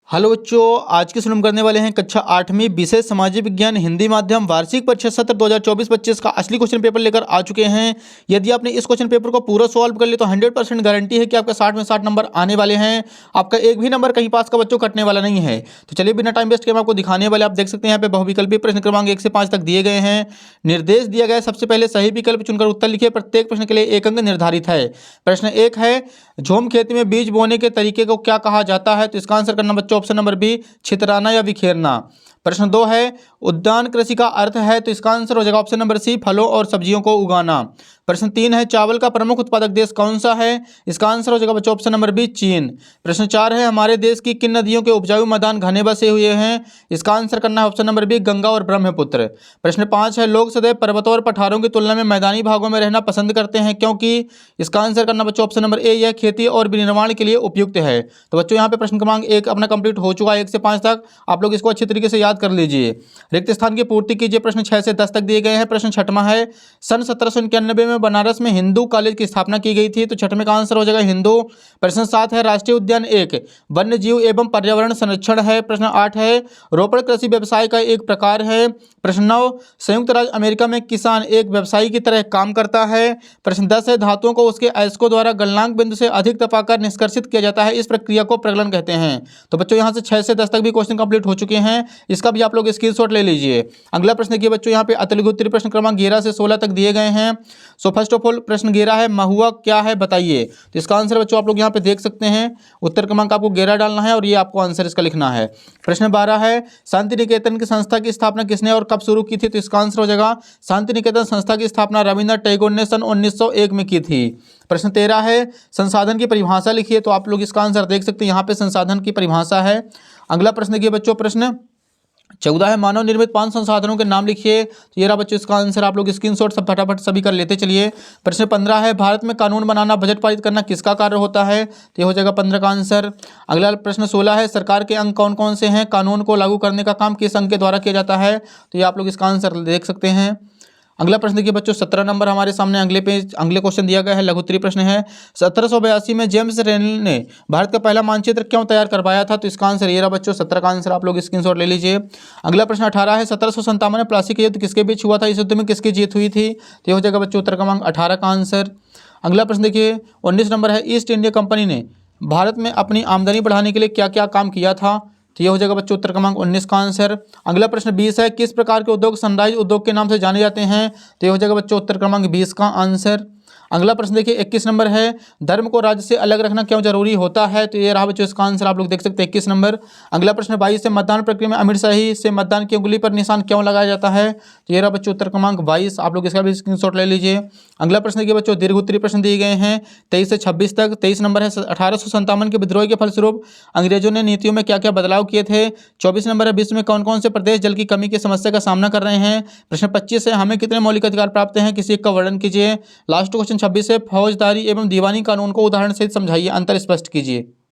Hello बच्चों, आज की हम करने वाले हैं कक्षा 8वीं विषय सामाजिक विज्ञान हिंदी माध्यम वार्षिक परीक्षा सत्र 2024-25 का असली क्वेश्चन पेपर लेकर आ चुके हैं। यदि आपने इस क्वेश्चन पेपर को पूरा सॉल्व कर लिया तो 100% गारंटी है कि आपका 60 में 60 नंबर आने वाले हैं। आपका एक भी नंबर कहीं पास का बच्चों कटने वाला नहीं है। तो चलिए बिना टाइम वेस्ट के हम आपको दिखाने वाले, आप देख सकते हैं यहाँ पे बहुविकल्पी प्रश्न क्रमांक 1 से 5 तक दिए गए हैं। निर्देश दिया गया है, सबसे पहले सही विकल्प चुनकर उत्तर लिखिए। प्रत्येक प्रश्न के लिए 1 अंक निर्धारित है। प्रश्न 1 है, झूम खेती में बीज बोने के तरीके को क्या कहा जाता है? तो इसका आंसर करना बच्चों ऑप्शन नंबर बी, छितराना या बिखेरना। प्रश्न 2 है, उद्यान कृषि का अर्थ है? तो इसका आंसर हो जाएगा ऑप्शन नंबर सी, फलों और सब्जियों को उगाना। प्रश्न 3 है, चावल का प्रमुख उत्पादक देश कौन सा है? इसका आंसर हो जाएगा बच्चों ऑप्शन नंबर बी, चीन। प्रश्न 4 है, हमारे देश की किन नदियों के उपजाऊ मैदान घने बसे हुए हैं? इसका आंसर करना है ऑप्शन नंबर बी, गंगा और ब्रह्मपुत्र। प्रश्न 5 है, लोग सदैव पर्वतों और पठारों की तुलना में मैदानी भागों में रहना पसंद करते हैं, क्योंकि? इसका आंसर करना बच्चों ऑप्शन नंबर ए, यह खेती और विनिर्माण के लिए उपयुक्त है। तो बच्चों यहाँ पे प्रश्न क्रमांक 1 अपना कंप्लीट हो चुका है। 1 से 5 तक आप लोग इसको अच्छी तरीके से याद कर लीजिए। रिक्त स्थान की पूर्ति कीजिए। प्रश्न 6 से 10 तक दिए गए हैं। प्रश्न 6वां है, सन 1791 में बनारस में हिंदू कॉलेज की स्थापना की गई थी। तो 6वें का आंसर हो जाएगा हिंदू। प्रश्न 7 है, राष्ट्रीय उद्यान एक वन्य जीव एवं पर्यावरण संरक्षण है। प्रश्न 8 है, रोपड़ कृषि व्यवसाय का एक प्रकार है। प्रश्न 9, संयुक्त राज्य अमेरिका में किसान एक व्यवसायी की तरह काम करता है। प्रश्न 10 है, धातुओं को उसके अयस्कों द्वारा गलनांक बिंदु से अधिक तपाकर निष्कर्षित किया जाता है, इस प्रक्रिया को प्रगलन कहते हैं। तो बच्चों यहाँ से 6 से 10 तक भी क्वेश्चन कंप्लीट हो चुके हैं। इसका भी आप लोग स्क्रीनशॉट ले लीजिए। अगला प्रश्न देखिए बच्चों, यहाँ पे अतिलघु उत्तरीय प्रश्न क्रमांक 11 से 16 तक दिए गए हैं। सो फर्स्ट ऑफ ऑल प्रश्न 11 है, महुआ क्या है बताइए? तो इसका आंसर बच्चों आप लोग यहाँ पे देख सकते हैं। उत्तर क्रमांक आपको 11 डालना है और ये आपको आंसर इसका लिखना है। प्रश्न 12 है, शांति निकेतन की संस्था की स्थापना किसने और कब शुरू की थी? तो इसका आंसर हो जाएगा, शांति निकेतन संस्था की स्थापना रविन्द्रनाथ टैगोर ने सन 1901 में की थी। प्रश्न 13 है, संसाधन की परिभाषा लिखिए। तो आप लोग इसका आंसर देख सकते हैं, यहाँ पे संसाधन की परिभाषा है। अगला प्रश्न देखिए बच्चों, प्रश्न 14 है, मानव निर्मित 5 संसाधनों के नाम लिखिए। तो ये रहा बच्चों इसका आंसर, आप लोग स्क्रीनशॉट सब फटाफट सभी कर लेते चलिए। प्रश्न 15 है, भारत में कानून बनाना बजट पारित करना किसका कार्य होता है? तो ये हो जाएगा 15 का आंसर। अगला प्रश्न 16 है, सरकार के अंग कौन कौन से हैं? कानून को लागू करने का काम किस अंग के द्वारा किया जाता है? तो ये आप लोग इसका आंसर देख सकते हैं। अगला प्रश्न देखिए बच्चों, 17 नंबर हमारे सामने अगले क्वेश्चन दिया गया है। लघु उत्तरीय प्रश्न है, 1782 में जेम्स रेनल ने भारत का पहला मानचित्र क्यों तैयार करवाया था? तो इसका आंसर ये रहा बच्चों, 17 का आंसर, आप लोग स्क्रीनशॉट ले लीजिए। अगला प्रश्न 18 है, 1757 में प्लासी का युद्ध किसके बीच हुआ था? इस युद्ध में किसकी जीत हुई थी? तो ये हो जाएगा बच्चों उत्तर क्रमांक 18 का आंसर। अगला प्रश्न देखिए 19 नंबर है, ईस्ट इंडिया कंपनी ने भारत में अपनी आमदनी बढ़ाने के लिए क्या क्या काम किया था? तो ये हो जाएगा बच्चों उत्तर क्रमांक 19 का आंसर। अगला प्रश्न 20 है, किस प्रकार के उद्योग सनराइज उद्योग के नाम से जाने जाते हैं? तो ये हो जाएगा बच्चों उत्तर क्रमांक 20 का आंसर। अगला प्रश्न देखिए 21 नंबर है, धर्म को राज्य से अलग रखना क्यों जरूरी होता है? तो ये रहा बच्चों इसका आंसर, आप लोग देख सकते हैं 21 नंबर। अगला प्रश्न 22 है, मतदान प्रक्रिया में अमीर शाही से मतदान की उंगली पर निशान क्यों लगाया जाता है? तो ये रहा बच्चों उत्तर क्रमांक 22, आप लोग इसका भी स्क्रीनशॉट ले लीजिए। अगला प्रश्न देखिए बच्चों, दीर्घ उत्तरीय प्रश्न दिए गए हैं 23 से 26 तक। 23 नंबर है, 1857 के विद्रोह के फलस्वरूप अंग्रेजों ने नीतियों में क्या क्या बदलाव किए थे? 24 नंबर है, विश्व में कौन कौन से प्रदेश जल की कमी की समस्या का सामना कर रहे हैं? प्रश्न 25 है, हमें कितने मौलिक अधिकार प्राप्त हैं, किसी एक का वर्णन कीजिए। लास्ट क्वेश्चन 26 है, फौजदारी एवं दीवानी कानून को उदाहरण सहित समझाइए, अंतर स्पष्ट कीजिए।